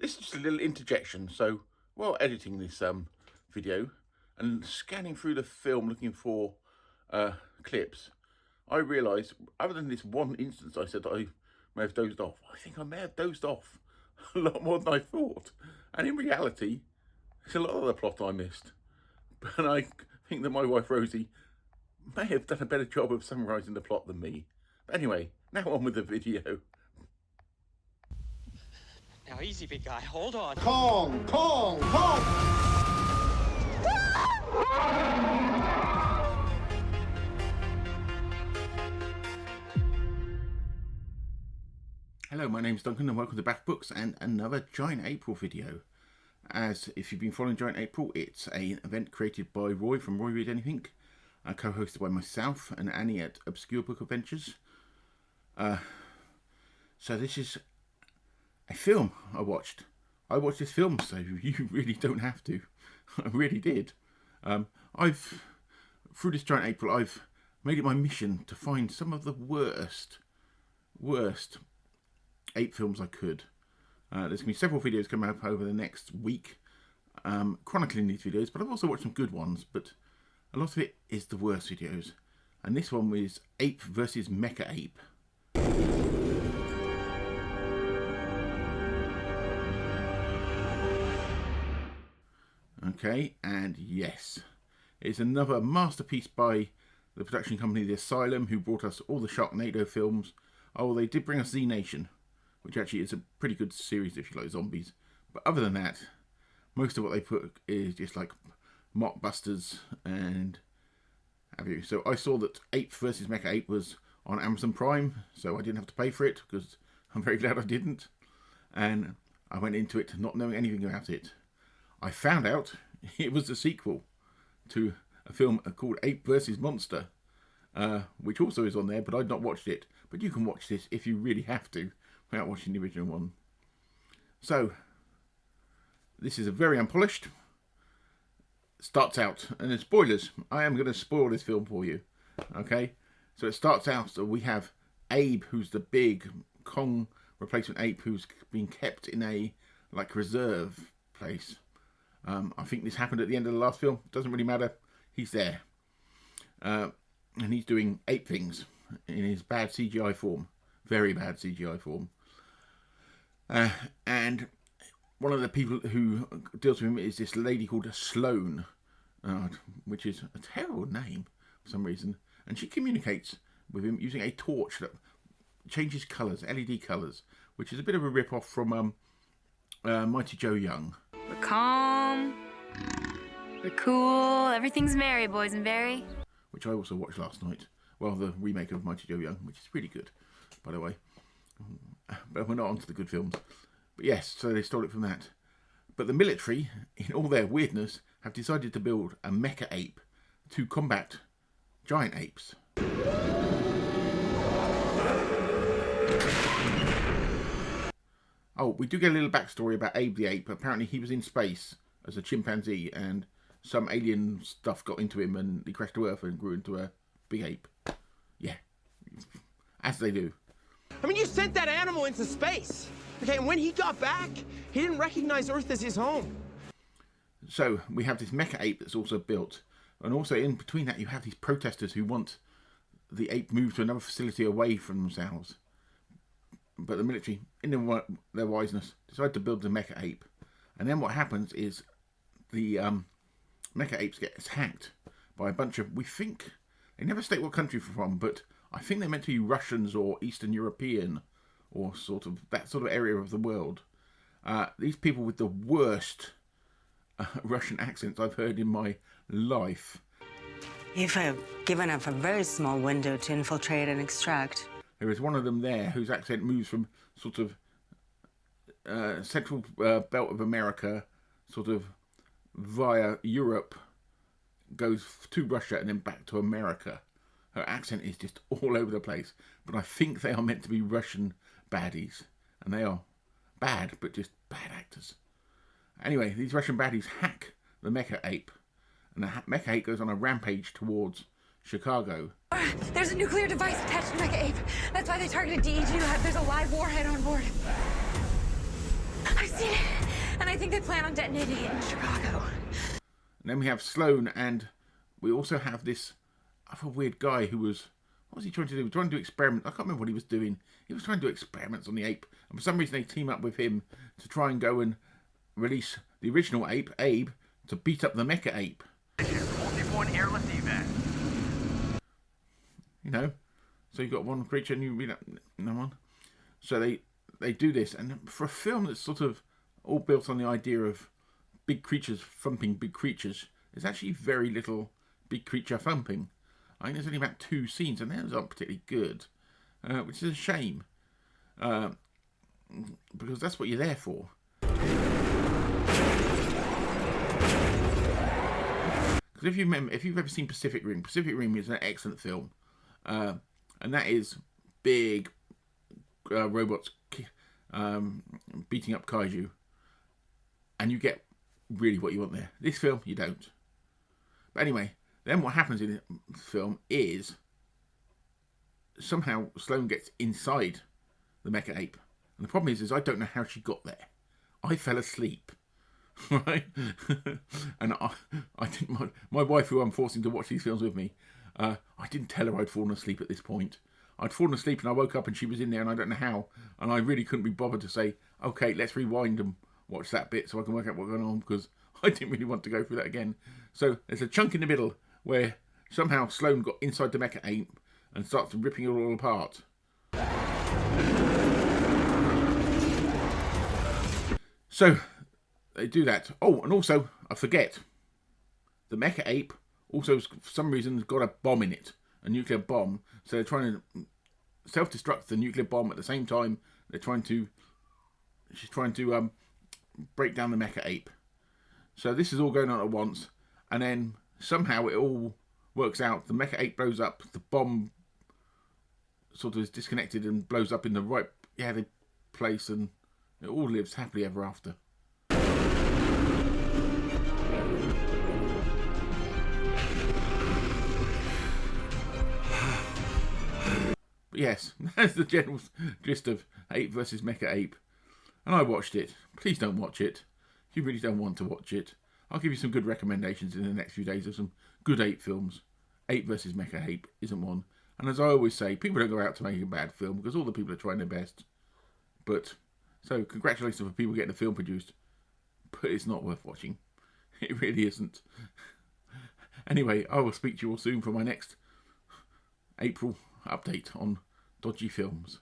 This is just a little interjection. So while editing this video and scanning through the film looking for clips, I realised, other than this one instance I said that I may have dozed off, I think I may have dozed off a lot more than I thought. And in reality, there's a lot of the plot I missed. But I think that my wife Rosie may have done a better job of summarising the plot than me. But anyway, now on with the video. Now easy, big guy. Hold on. Komg! Komg! Komg! Hello, my name's Duncan and welcome to Back Books and another Giant April video. As if you've been following Giant April, it's an event created by Roy from Roy Read Anything, co-hosted by myself and Annie at Obscure Book Adventures. So this is a film I watched. I watched this film, so you really don't have to. I really did. Through this Giant April, I've made it my mission to find some of the worst ape films I could. There's going to be several videos coming up over the next week, chronicling these videos, but I've also watched some good ones, but a lot of it is the worst videos. And this one was Ape versus Mecha Ape. Okay, and yes, it's another masterpiece by the production company The Asylum, who brought us all the Sharknado films. Oh, they did bring us Z Nation, which actually is a pretty good series if you like zombies. But other than that, most of what they put is just like mockbusters and have you. So I saw that Ape vs Mecha Ape was on Amazon Prime, so I didn't have to pay for it, because I'm very glad I didn't. And I went into it not knowing anything about it. I found out it was a sequel to a film called Ape vs Monster, which also is on there, but I'd not watched it. But you can watch this if you really have to, without watching the original one. So, this is a very unpolished. Starts out, and then spoilers. I am going to spoil this film for you. Okay? So it starts out, so we have Abe, who's the big Komg replacement ape, who's been kept in a, like, reserve place. I think this happened at the end of the last film. Doesn't really matter. He's there. And he's doing ape things in his bad CGI form. Very bad CGI form. And one of the people who deals with him is this lady called Sloane, which is a terrible name for some reason. And she communicates with him using a torch that changes colours, LED colours, which is a bit of a rip-off from Mighty Joe Young. We're calm, we're cool, everything's merry, boysenberry. Which I also watched last night. Well, the remake of Mighty Joe Young, which is really good, by the way. But we're not onto the good films. But yes, so they stole it from that. But the military, in all their weirdness, have decided to build a mecha ape to combat giant apes. Oh, we do get a little backstory about Abe the ape. Apparently he was in space as a chimpanzee and some alien stuff got into him and he crashed to Earth and grew into a big ape. Yeah, as they do. I mean, you sent that animal into space. Okay, and when he got back, he didn't recognize Earth as his home. So we have this mecha ape that's also built. And also in between that you have these protesters who want the ape moved to another facility away from themselves. But the military, in their wiseness, decide to build the mecha ape. And then what happens is the mecha apes get attacked by a bunch of, we think, they never state what country from, but I think they're meant to be Russians or Eastern European or sort of that sort of area of the world. These people with the worst Russian accents I've heard in my life. If I've given up a very small window to infiltrate and extract. There is one of them there whose accent moves from sort of central belt of America, sort of via Europe, goes to Russia and then back to America. Her accent is just all over the place. But I think they are meant to be Russian baddies. And they are bad, but just bad actors. Anyway, these Russian baddies hack the Mecha Ape. And the Mecha Ape goes on a rampage towards Chicago. There's a nuclear device attached to Mecha Ape. That's why they targeted DEG Lab. There's a live warhead on board. I've seen it. I think they plan on detonating it in Chicago. And then we have Sloane, and we also have this other weird guy who was... What was he trying to do? He was trying to do experiments. I can't remember what he was doing. He was trying to do experiments on the ape. And for some reason they team up with him to try and go and release the original ape, Abe, to beat up the Mecha Ape. Multi-point airlift event. You know? So you've got one creature and you read up another one. So they do this. And for a film that's sort of all built on the idea of big creatures thumping big creatures, there's actually very little big creature thumping. I think there's only about 2 scenes, and those aren't particularly good, which is a shame, because that's what you're there for. Because if you've ever seen Pacific Rim is an excellent film, and that is big robots beating up kaiju, and you get really what you want there. This film, you don't. But anyway. Then what happens in the film is somehow Sloane gets inside the Mecha Ape. And the problem is I don't know how she got there. I fell asleep. Right? And I didn't, my wife, who I'm forcing to watch these films with me, I didn't tell her I'd fallen asleep at this point. I'd fallen asleep and I woke up and she was in there and I don't know how. And I really couldn't be bothered to say, okay, let's rewind and watch that bit so I can work out what's going on, because I didn't really want to go through that again. So there's a chunk in the middle where somehow Sloane got inside the Mecha Ape and starts ripping it all apart. So they do that. Oh, and also, I forget, the Mecha Ape also, for some reason, has got a bomb in it, a nuclear bomb. So they're trying to self-destruct the nuclear bomb at the same time. She's trying to break down the Mecha Ape. So this is all going on at once, and then somehow it all works out. The Mecha Ape blows up. The bomb sort of is disconnected and blows up in the right place, and it all lives happily ever after. But yes, that's the general gist of Ape versus Mecha Ape. And I watched it. Please don't watch it. If you really don't want to watch it, I'll give you some good recommendations in the next few days of some good ape films. Ape vs. Mecha Ape isn't one. And as I always say, people don't go out to make a bad film because all the people are trying their best. But, so congratulations for people getting a film produced. But it's not worth watching. It really isn't. Anyway, I will speak to you all soon for my next April update on dodgy films.